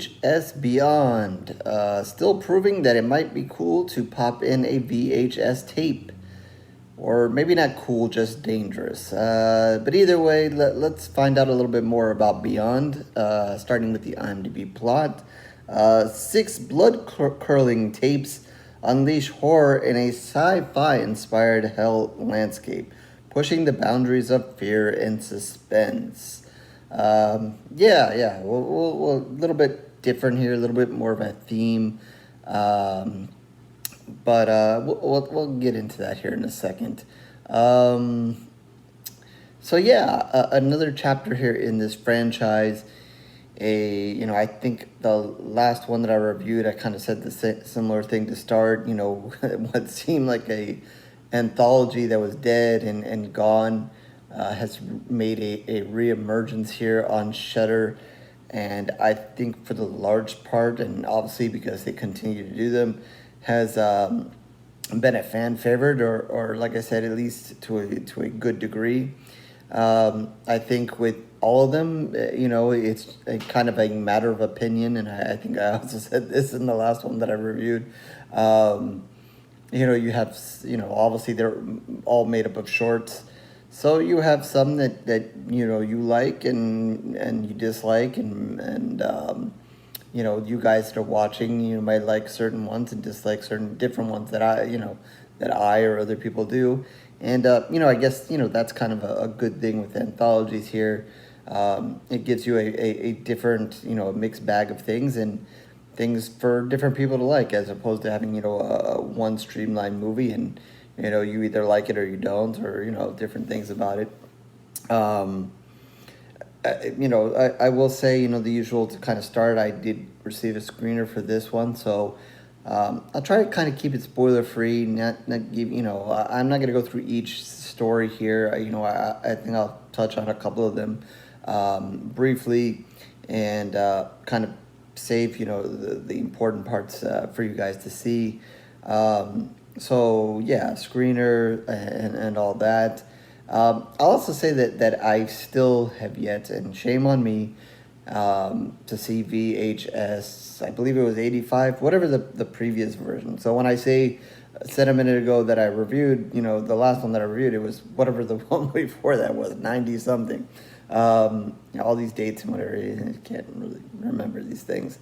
VHS Beyond, still proving that it might be cool to pop in a VHS tape. Or maybe not cool, just dangerous. But either way, let's find out a little bit more about Beyond, starting with the IMDb plot. 6 blood-curling tapes unleash horror in a sci-fi inspired hell landscape, pushing the boundaries of fear and suspense. We'll a little bit different here, a little bit more of a theme, but we'll get into that here in a second. Another chapter here in this franchise. I think the last one that I reviewed, I kind of said the similar thing to start. What seemed like a anthology that was dead and gone has made a reemergence here on Shudder, and I think for the large part, and obviously because they continue to do them, has been a fan favorite, or like I said, at least to a good degree. I think with all of them, it's a kind of a matter of opinion, and I think I also said this in the last one that I reviewed. You have, obviously they're all made up of shorts. So you have some that you like and you dislike, and you guys that are watching, you might like certain ones and dislike certain different ones that I or other people do. And I guess that's kind of a good thing with anthologies here. It gives you a different mixed bag of things and things for different people to like, as opposed to having a one streamlined movie and you either like it or you don't, or different things about it. I will say the usual to kind of start. I did receive a screener for this one, so I'll try to kind of keep it spoiler free. Not give I'm not gonna go through each story here. I think I'll touch on a couple of them briefly, and kind of save the important parts for you guys to see. Screener and all that. I'll also say that I still have yet, and shame on me, to see VHS, I believe it was 85, whatever the previous version. So when I said a minute ago that I reviewed, the last one that I reviewed, it was whatever the one before that was, 90 something. All these dates and whatever, I can't really remember these things.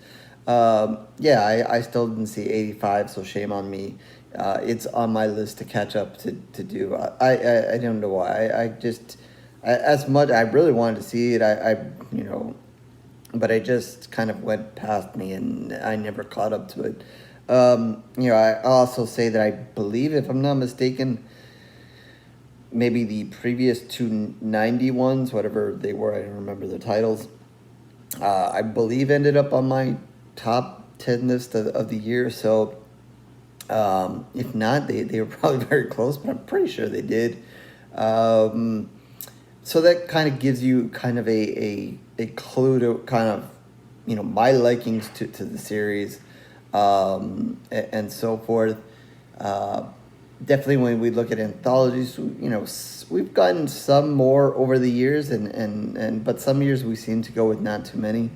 I still didn't see 85, so shame on me. It's on my list to catch up to do. I don't know why. I as much I really wanted to see it. But I just kind of went past me and I never caught up to it. I also say that I believe, if I'm not mistaken, maybe the previous 290 ones, whatever they were, I don't remember the titles, I believe ended up on my top 10 list of the year. So if not, they were probably very close, but I'm pretty sure they did. So that kind of gives you kind of a clue to kind of, my likings to the series, and so forth. Definitely when we look at anthologies, we've gotten some more over the years, but some years we seem to go with not too many.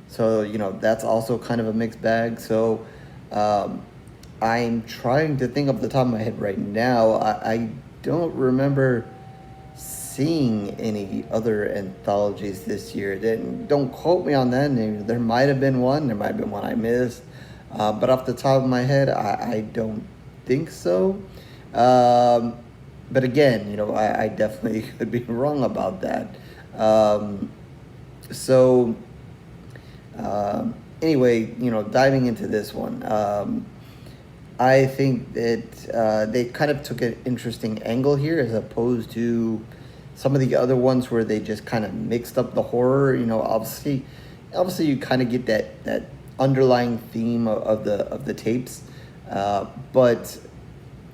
So, that's also kind of a mixed bag. So, I'm trying to think off the top of my head right now. I don't remember seeing any other anthologies this year. Don't quote me on that. There might have been one. There might have been one I missed. But off the top of my head, I don't think so. But again, I definitely could be wrong about that. Anyway, diving into this one, I think that they kind of took an interesting angle here, as opposed to some of the other ones where they just kind of mixed up the horror. Obviously you kind of get that underlying theme of the tapes, but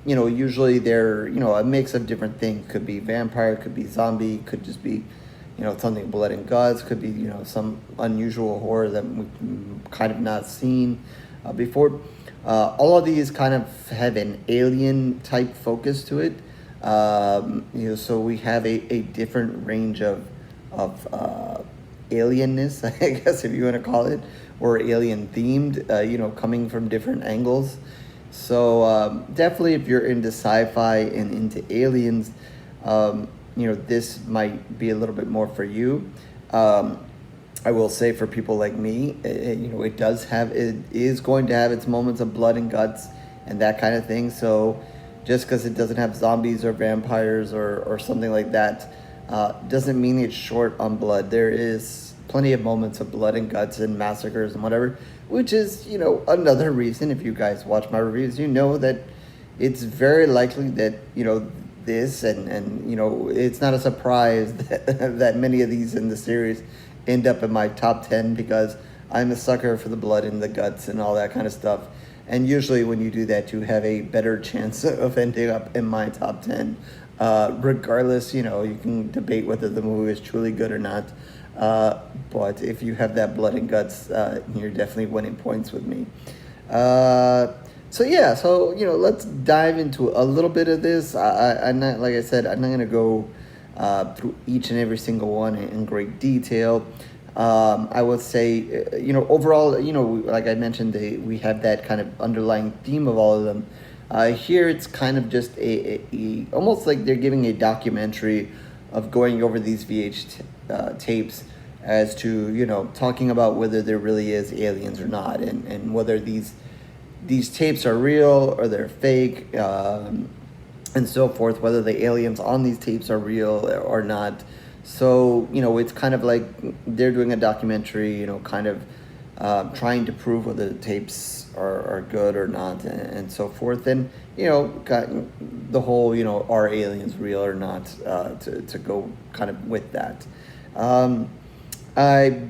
usually they're a mix of different things. Could be vampire, could be zombie, could just be something blood and guts, could be some unusual horror that we've kind of not seen before. All of these kind of have an alien type focus to it. So we have a different range of alienness, I guess, if you want to call it, or alien themed, coming from different angles. So definitely, if you're into sci-fi and into aliens, this might be a little bit more for you. I will say for people like me, it is going to have its moments of blood and guts and that kind of thing. So just because it doesn't have zombies or vampires or something like that, doesn't mean it's short on blood. There is plenty of moments of blood and guts and massacres and whatever, which is, another reason, if you guys watch my reviews, that it's very likely that, this and it's not a surprise that many of these in the series end up in my top 10, because I'm a sucker for the blood and the guts and all that kind of stuff. And usually when you do that, you have a better chance of ending up in my top 10. Regardless, you can debate whether the movie is truly good or not. But if you have that blood and guts, you're definitely winning points with me. Let's dive into a little bit of this. I'm not, like I said, I'm not going to go through each and every single one in great detail. I would say, overall, like I mentioned, we have that kind of underlying theme of all of them. Here, it's kind of just a almost like they're giving a documentary of going over these tapes as to, talking about whether there really is aliens or not, and whether these tapes are real or they're fake, and so forth, whether the aliens on these tapes are real or not. So, it's kind of like they're doing a documentary, kind of trying to prove whether the tapes are good or not, and so forth. And, got the whole, are aliens real or not, to go kind of with that. I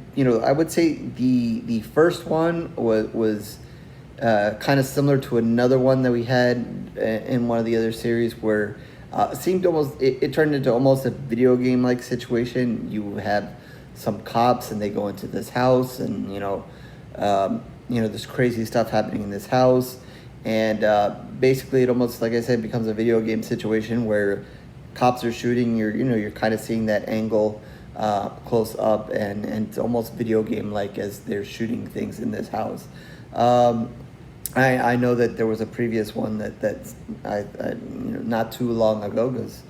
would say the first one was kind of similar to another one that we had in one of the other series, where it seemed almost, it turned into almost a video game like situation. You have some cops and they go into this house, and this crazy stuff happening in this house, and basically it almost, like I said, becomes a video game situation where cops are shooting. You're kind of seeing that angle close up, and it's almost video game like as they're shooting things in this house. I know that there was a previous one that I not too long ago, because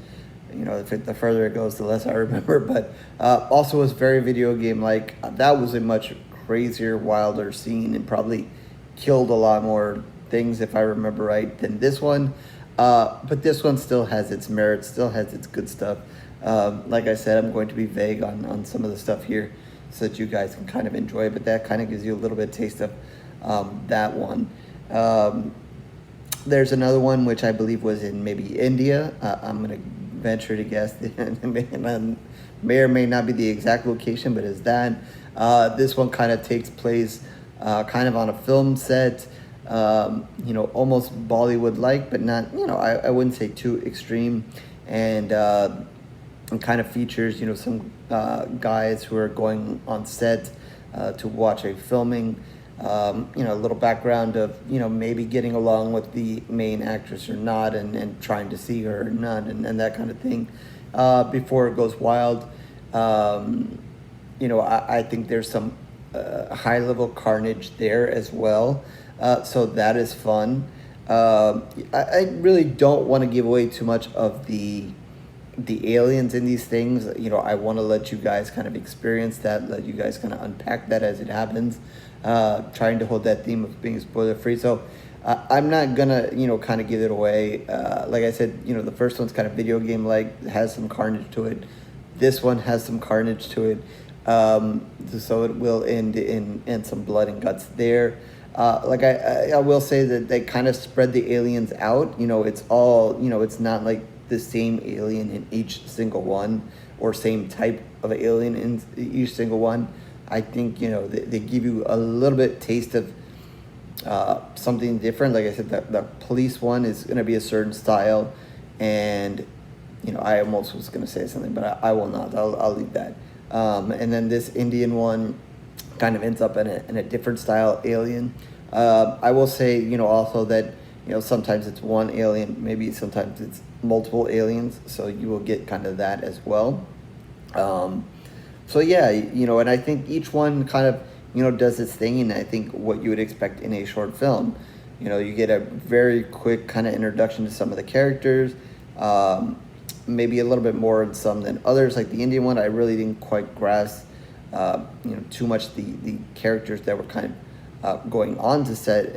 the further it goes, the less I remember, but also was very video game like. That was a much crazier, wilder scene, and probably killed a lot more things, if I remember right, than this one. But this one still has its merits, still has its good stuff. Like I said, I'm going to be vague on some of the stuff here so that you guys can kind of enjoy it, but that kind of gives you a little bit of taste of that one. There's another one which I believe was in maybe India. I'm going to venture to guess may or may not be the exact location, but is that. This one kind of takes place kind of on a film set, almost Bollywood-like, but not, I wouldn't say too extreme. And kind of features, some guys who are going on set to watch a filming. A little background of, maybe getting along with the main actress or not, and trying to see her or not, and that kind of thing, before it goes wild. I think there's some high-level carnage there as well, so that is fun. I really don't want to give away too much of the aliens in these things. I want to let you guys kind of experience that, let you guys kind of unpack that as it happens. Trying to hold that theme of being spoiler free. So I'm not gonna, kind of give it away. Like I said, the first one's kind of video game like, has some carnage to it. This one has some carnage to it. So it will end in some blood and guts there. Like I will say that they kind of spread the aliens out. It's all, it's not like the same alien in each single one, or same type of alien in each single one. I think, they give you a little bit taste of something different. Like I said, the police one is going to be a certain style, and, I almost was going to say something, but I will not. I'll leave that. And then this Indian one kind of ends up in a different style alien. I will say, also that, sometimes it's one alien, maybe sometimes it's multiple aliens, so you will get kind of that as well. So yeah, and I think each one kind of does its thing, and I think what you would expect in a short film. You get a very quick kind of introduction to some of the characters, maybe a little bit more in some than others. Like the Indian one, I really didn't quite grasp, too much the characters that were kind of going on to set,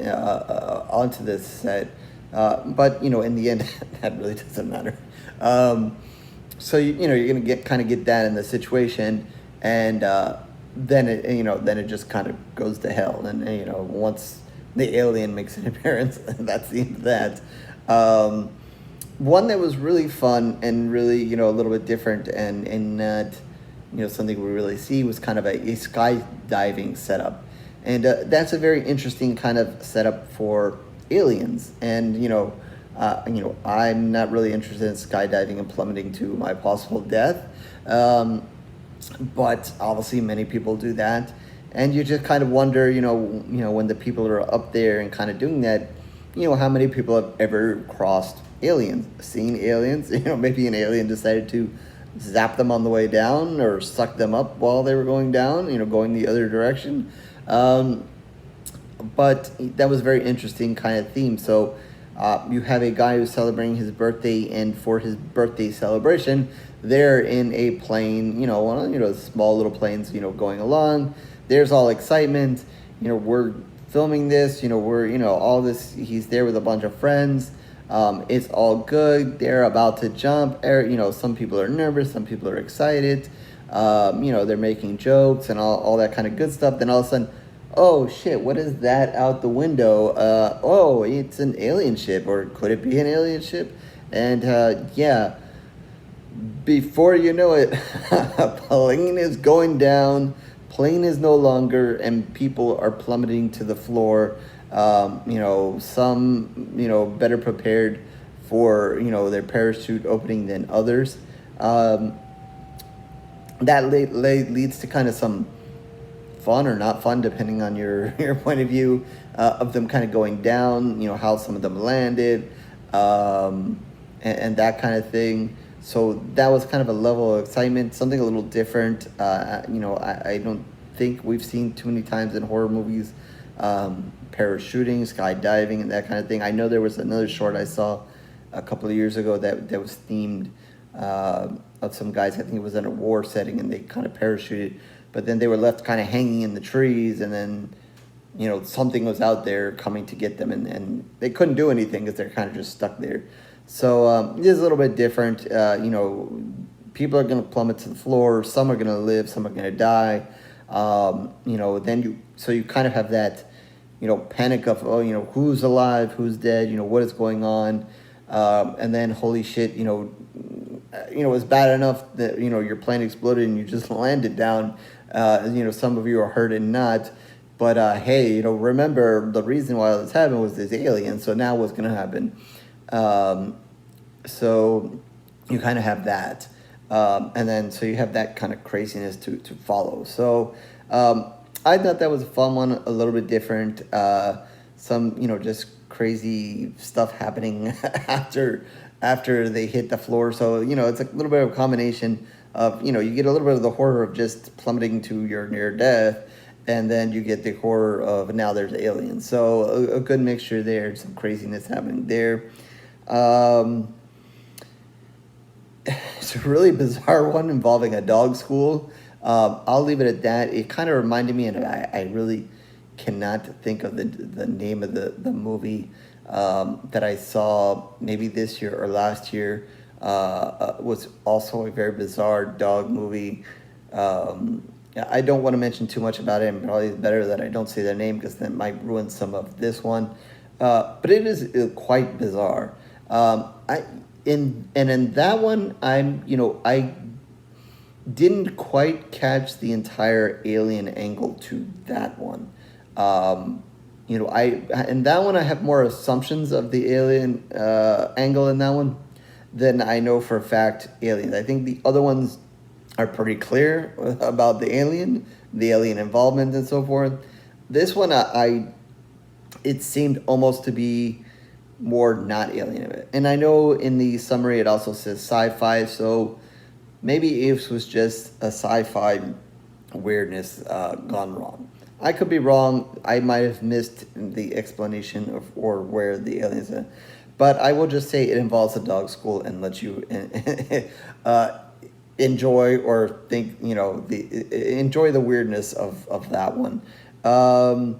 onto this set. But in the end, that really doesn't matter. So you're gonna get that in the situation, and then it just kind of goes to hell, and once the alien makes an appearance, that's the end of that. One that was really fun and really a little bit different, and not something we really see, was kind of a skydiving setup, and that's a very interesting kind of setup for aliens. And I'm not really interested in skydiving and plummeting to my possible death, but obviously many people do that, and you just kind of wonder, when the people are up there and kind of doing that, how many people have ever crossed aliens, seen aliens. Maybe an alien decided to zap them on the way down, or suck them up while they were going down, going the other direction. But that was a very interesting kind of theme. So you have a guy who's celebrating his birthday, and for his birthday celebration, they're in a plane, one of the small little planes, going along. There's all excitement. We're filming this. We're all this. He's there with a bunch of friends. It's all good. They're about to jump. Some people are nervous. Some people are excited. They're making jokes and all that kind of good stuff. Then all of a sudden, oh shit, what is that out the window? Oh, it's an alien ship, or could it be an alien ship? And yeah, before you know it, a plane is going down, plane is no longer, and people are plummeting to the floor. Some, better prepared for, their parachute opening than others. That leads to kind of some fun or not fun, depending on your point of view, of them kind of going down, how some of them landed, and that kind of thing. So that was kind of a level of excitement, something a little different. I don't think we've seen too many times in horror movies, parachuting, skydiving, and that kind of thing. I know there was another short I saw a couple of years ago that was themed, of some guys. I think it was in a war setting, and they kind of parachuted, but then they were left kind of hanging in the trees, and then something was out there coming to get them, and they couldn't do anything because they're kind of just stuck there. So it is a little bit different. People are going to plummet to the floor. Some are going to live. Some are going to die. Then you kind of have that panic of, who's alive, who's dead, what is going on, and then holy shit, it's bad enough that your plane exploded and you just landed down. Some of you are hurt and not, but hey, remember the reason why this happened was this alien. So now what's gonna happen? So you kind of have that, and then so you have that kind of craziness to follow. So I thought that was a fun one, a little bit different. Some just crazy stuff happening after they hit the floor. So it's a little bit of a combination of you get a little bit of the horror of just plummeting to your near death, and then you get the horror of now there's aliens. So a good mixture there, some craziness happening there. It's a really bizarre one involving a dog school. I'll leave it at that. It kind of reminded me, and I really cannot think of the name of the movie that I saw maybe this year or last year. Was also a very bizarre dog movie. I don't want to mention too much about it, and probably it's better that I don't say their name because that might ruin some of this one. But it is quite bizarre. In that one, I didn't quite catch the entire alien angle to that one. In that one I have more assumptions of the alien angle in that one than I know for a fact aliens. I think the other ones are pretty clear about the alien involvement and so forth. This one it seemed almost to be more not alien of it. And I know in the summary it also says sci-fi, so maybe it was just a sci-fi weirdness gone wrong. I could be wrong. I might have missed the explanation of or where the aliens are. But I will just say it involves a dog school and let you uh, enjoy or think, enjoy the weirdness of that one. Um,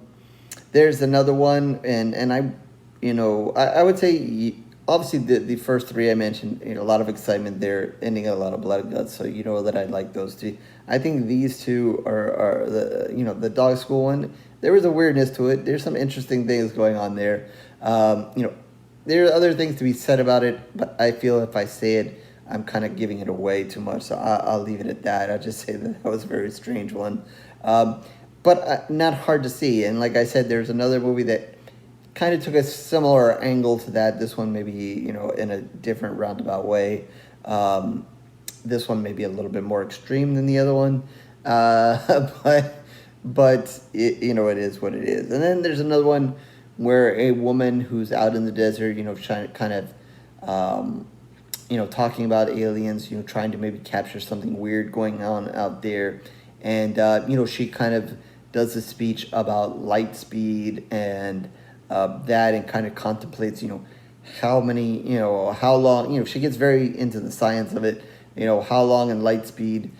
there's another one, and I would say obviously the first three I mentioned, a lot of excitement there, ending in a lot of blood and guts. So you know that I like those two. I think these two are the dog school one. There was a weirdness to it. There's some interesting things going on there. There are other things to be said about it, but I feel if I say it, I'm kind of giving it away too much. So I'll leave it at that. I'll just say that was a very strange one. But not hard to see. And like I said, there's another movie that kind of took a similar angle to that. This one maybe, in a different roundabout way. This one may be a little bit more extreme than the other one. But it is what it is. And then there's another one where a woman who's out in the desert, trying to kind of, talking about aliens, trying to maybe capture something weird going on out there. And, she kind of does a speech about light speed and that, and kind of contemplates, how many, how long, she gets very into the science of it, how long in light speed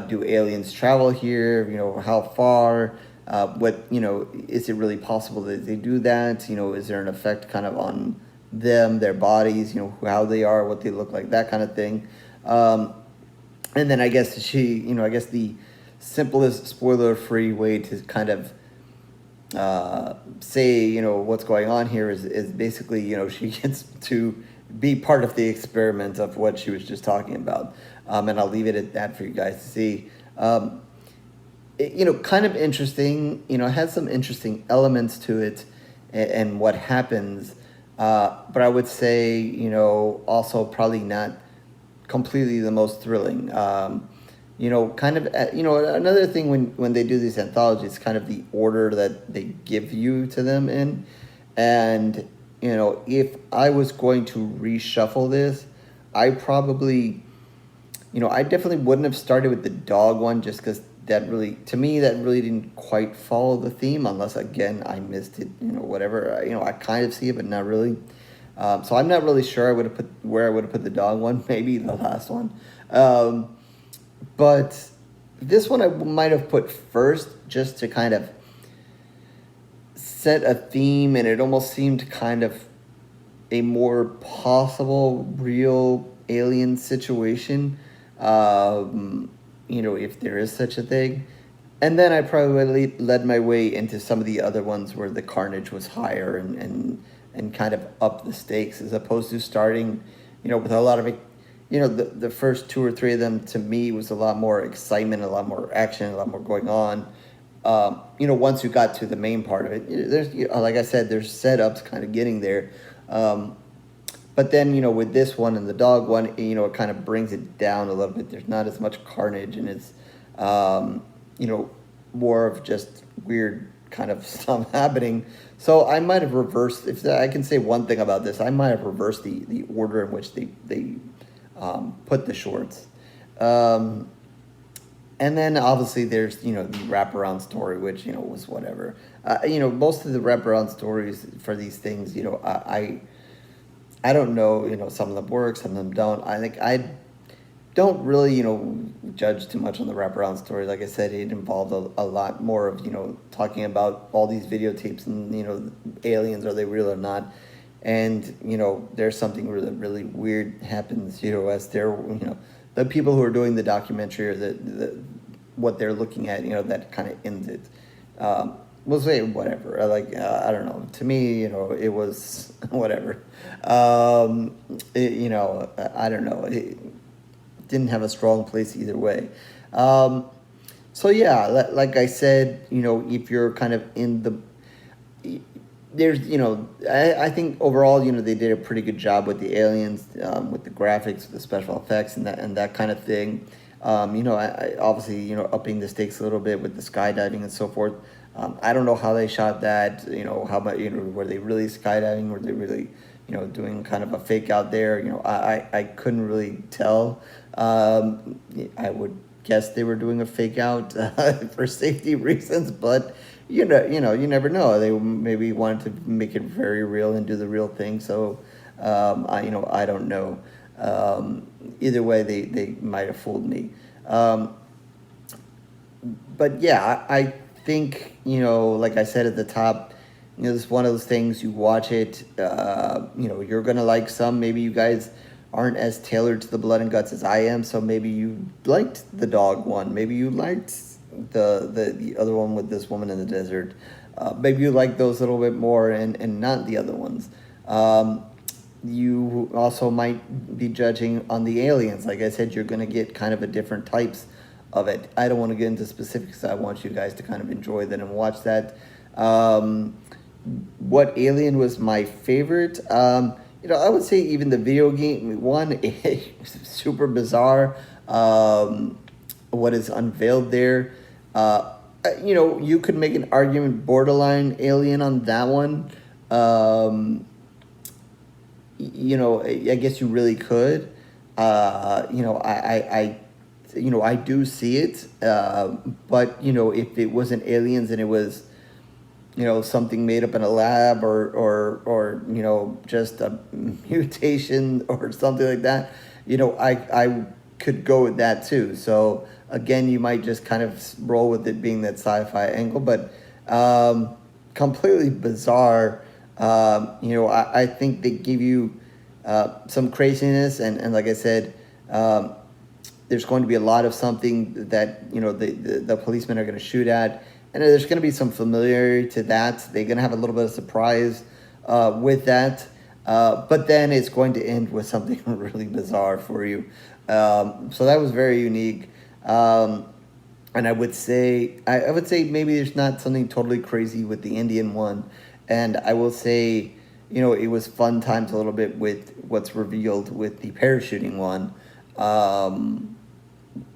do aliens travel here, how far, what, is it really possible that they do that, is there an effect kind of on them, their bodies, how they are, what they look like, that kind of thing. And then I guess the simplest spoiler-free way to kind of say, what's going on here is basically, she gets to be part of the experiment of what she was just talking about. And I'll leave it at that for you guys to see. Kind of interesting, it has some interesting elements to it and what happens. But I would say, also probably not completely the most thrilling. Another thing when they do these anthologies, kind of the order that they give you to them in. And, if I was going to reshuffle this, I probably, I definitely wouldn't have started with the dog one just because that really didn't quite follow the theme, unless, again, I missed it, whatever. I kind of see it, but not really. So I'm not really sure I would have put the dog one, maybe the last one. But this one I might have put first just to kind of set a theme, and it almost seemed kind of a more possible real alien situation, if there is such a thing. And then I probably led my way into some of the other ones where the carnage was higher and kind of up the stakes, as opposed to starting, with a lot of, the first two or three of them to me was a lot more excitement, a lot more action, a lot more going on. Once you got to the main part of it, there's, like I said, there's setups kind of getting there. But then, with this one and the dog one, it kind of brings it down a little bit. There's not as much carnage, and it's, more of just weird kind of stuff happening. So I might have reversed, if I can say one thing about this, I might have reversed the order in which they put the shorts. And then obviously there's, the wraparound story, which, was whatever. Most of the wraparound stories for these things, I don't know, some of them work, some of them don't. I don't really, judge too much on the wraparound story. Like I said, it involved a lot more of, talking about all these videotapes and, aliens, are they real or not? And, there's something really, really weird happens, as they're, the people who are doing the documentary, or what they're looking at, that kind of ends it. We'll say whatever. I don't know. To me, it was whatever. I don't know. It didn't have a strong place either way. So yeah, like I said, if you're kind of in the, there's, I think overall, they did a pretty good job with the aliens, with the graphics, the special effects, and that kind of thing. I obviously, upping the stakes a little bit with the skydiving and so forth. I don't know how they shot that, how much, were they really skydiving? Were they really, doing kind of a fake out there? I couldn't really tell. I would guess they were doing a fake out for safety reasons, but, you never know. They maybe wanted to make it very real and do the real thing. So, I don't know. Either way, they might have fooled me. But yeah, I think, like I said at the top, this is one of those things you watch it, you're going to like some. Maybe you guys aren't as tailored to the blood and guts as I am, so maybe you liked the dog one. Maybe you liked the other one with this woman in the desert. Maybe you like those a little bit more and not the other ones. You also might be judging on the aliens. Like I said, you're going to get kind of a different types of it. I don't want to get into specifics. I want you guys to kind of enjoy that and watch that. What alien was my favorite? I would say even the video game one is super bizarre. What is unveiled there? You could make an argument borderline alien on that one. I guess you really could. I do see it. But if it wasn't aliens and it was, something made up in a lab or just a mutation or something like that, I could go with that too. So again, you might just kind of roll with it being that sci-fi angle, but completely bizarre. I think they give you some craziness and like I said, there's going to be a lot of something that the policemen are going to shoot at, and there's going to be some familiarity to that. They're going to have a little bit of surprise with that, but then it's going to end with something really bizarre for you. So that was very unique, and I would say maybe there's not something totally crazy with the Indian one, and I will say it was fun times a little bit with what's revealed with the parachuting one.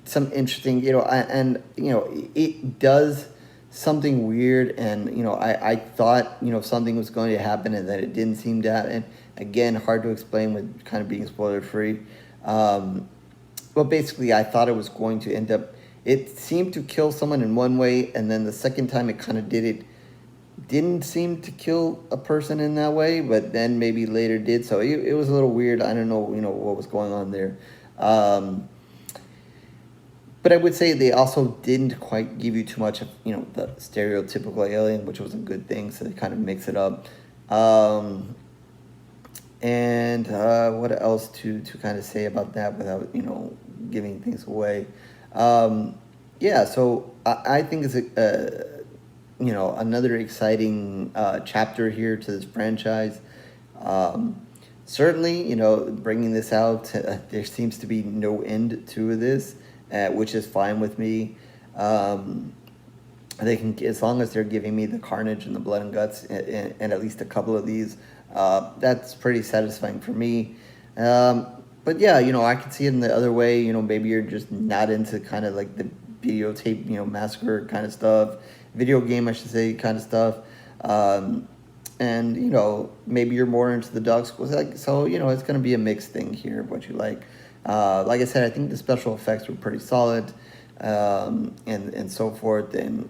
Some interesting, it does something weird, and I thought something was going to happen and that it didn't seem to happen. Again, hard to explain with kind of being spoiler free, but basically I thought it was going to end up, it seemed to kill someone in one way, and then the second time it kind of didn't seem to kill a person in that way, but then maybe later did. So it was a little weird. I don't know what was going on there. But I would say they also didn't quite give you too much of, the stereotypical alien, which was a good thing. So they kind of mix it up. And what else to kind of say about that without, giving things away? So I think it's another exciting chapter here to this franchise. Certainly, bringing this out, there seems to be no end to this. Which is fine with me. They can, as long as they're giving me the carnage and the blood and guts, and at least a couple of these, that's pretty satisfying for me. But yeah, I could see it in the other way. Maybe you're just not into kind of like the videotape, massacre kind of stuff, video game, I should say, kind of stuff. And maybe you're more into the dog school. So it's going to be a mixed thing here of what you like. Like I said, I think the special effects were pretty solid, and so forth, and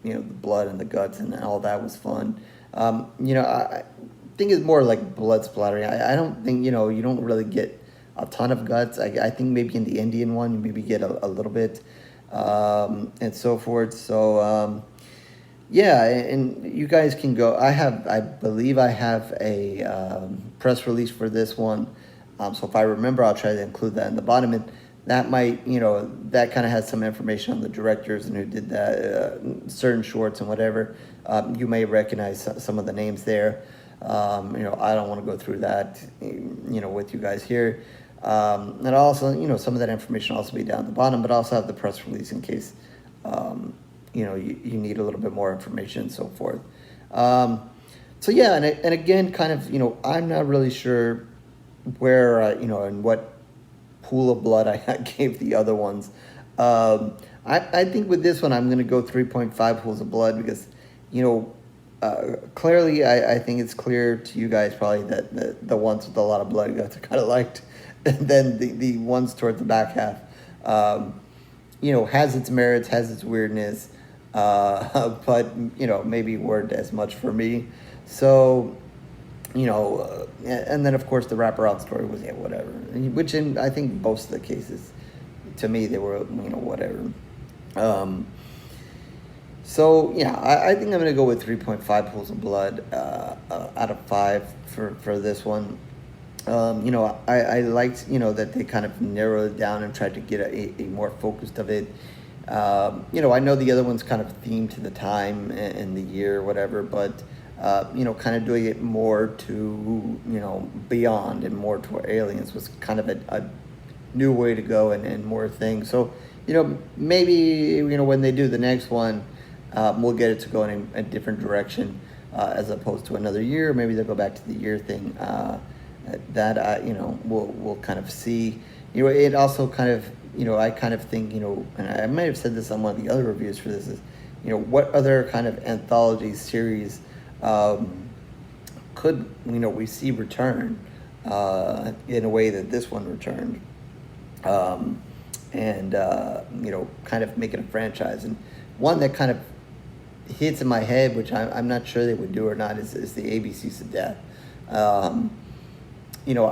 the blood and the guts and all that was fun. I think it's more like blood splattering. I don't think you don't really get a ton of guts. I think maybe in the Indian one you maybe get a little bit, and so forth. So yeah, and you guys can go. I believe I have a press release for this one. So if I remember, I'll try to include that in the bottom. And that might, that kind of has some information on the directors and who did that, certain shorts and whatever. You may recognize some of the names there. I don't want to go through that, with you guys here. And also, some of that information will also be down at the bottom, but also have the press release in case, you need a little bit more information and so forth. So yeah, and again, kind of, I'm not really sure where and what pool of blood I gave the other ones. I think with this one I'm going to go 3.5 pools of blood because clearly I think it's clear to you guys probably that the ones with a lot of blood guts are kind of liked, and then the ones toward the back half has its merits, has its weirdness, but maybe weren't as much for me. So and then of course the wraparound story was whatever, which in I think most of the cases, to me they were whatever. Um, so yeah, I think I'm gonna go with 3.5 pools of blood out of 5 for this one. I liked that they kind of narrowed it down and tried to get a more focused of it. I know the other one's kind of themed to the time and the year, whatever, but kind of doing it more to beyond and more to aliens was kind of a new way to go and more things. So maybe when they do the next one, we'll get it to go in a different direction as opposed to another year. Maybe they'll go back to the year thing. That we'll kind of see. It also kind of I kind of think and I might have said this on one of the other reviews for this is what other kind of anthology series could we see return in a way that this one returned, and kind of make it a franchise. And one that kind of hits in my head, which I'm not sure they would do or not, is the ABCs of Death.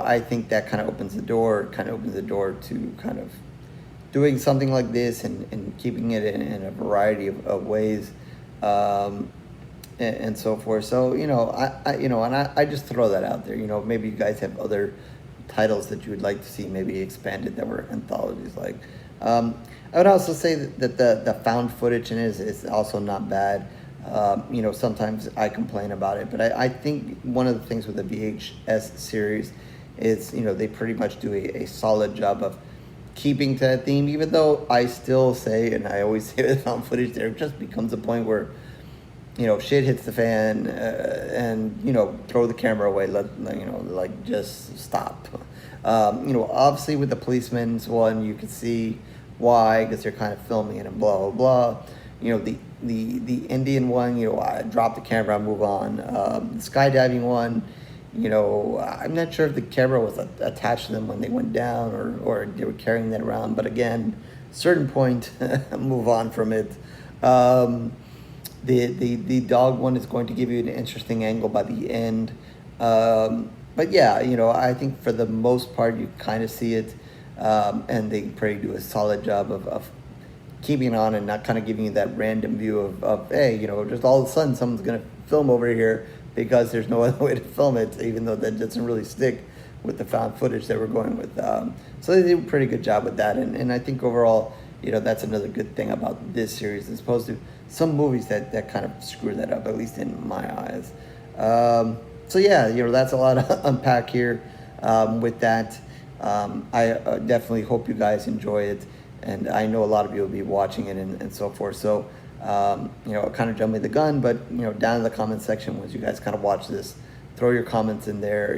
I think that kind of opens the door to kind of doing something like this and keeping it in a variety of ways, and so forth. So I just throw that out there. Maybe you guys have other titles that you would like to see maybe expanded that were anthologies. Like I would also say that the found footage in it is also not bad. Sometimes I complain about it, but I think one of the things with the VHS series is they pretty much do a solid job of keeping to that theme, even though I still say, and I always say with found footage, there just becomes a point where shit hits the fan, and throw the camera away, just stop. Obviously with the policeman's one, you can see why, because they're kind of filming it and blah blah blah. The Indian one, I drop the camera, move on. The skydiving one, I'm not sure if the camera was attached to them when they went down or they were carrying that around, but again, certain point, move on from it. The dog one is going to give you an interesting angle by the end. But yeah, I think for the most part you kind of see it, and they probably do a solid job of keeping on and not kind of giving you that random view of hey, just all of a sudden someone's going to film over here because there's no other way to film it, even though that doesn't really stick with the found footage that we're going with. So they do a pretty good job with that, and I think overall, that's another good thing about this series as opposed to some movies that kind of screw that up, at least in my eyes. So yeah, that's a lot to unpack here with that. I definitely hope you guys enjoy it, and I know a lot of you will be watching it and so forth. So kind of jumping the gun, but down in the comment section once you guys kind of watch this, throw your comments in there.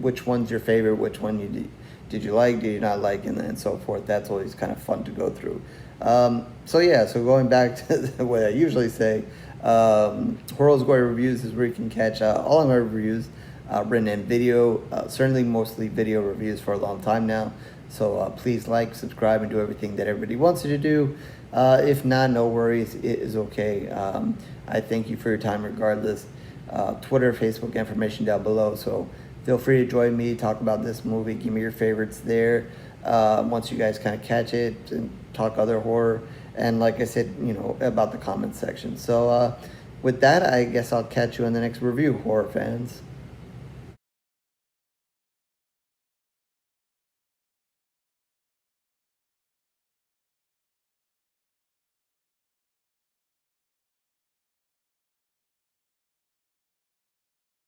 Which one's your favorite? Which one did you like? Did you not like? And so forth. That's always kind of fun to go through. So yeah, so going back to what I usually say, Horror's Gory Reviews is where you can catch all of my reviews, written in video, certainly mostly video reviews for a long time now. So please like, subscribe, and do everything that everybody wants you to do. If not, no worries, it is okay. I thank you for your time regardless. Twitter, Facebook information down below, so feel free to join me, talk about this movie, give me your favorites there. Once you guys kind of catch it, and talk other horror, and like I said, about the comment section. So with that, I guess I'll catch you in the next review, horror fans.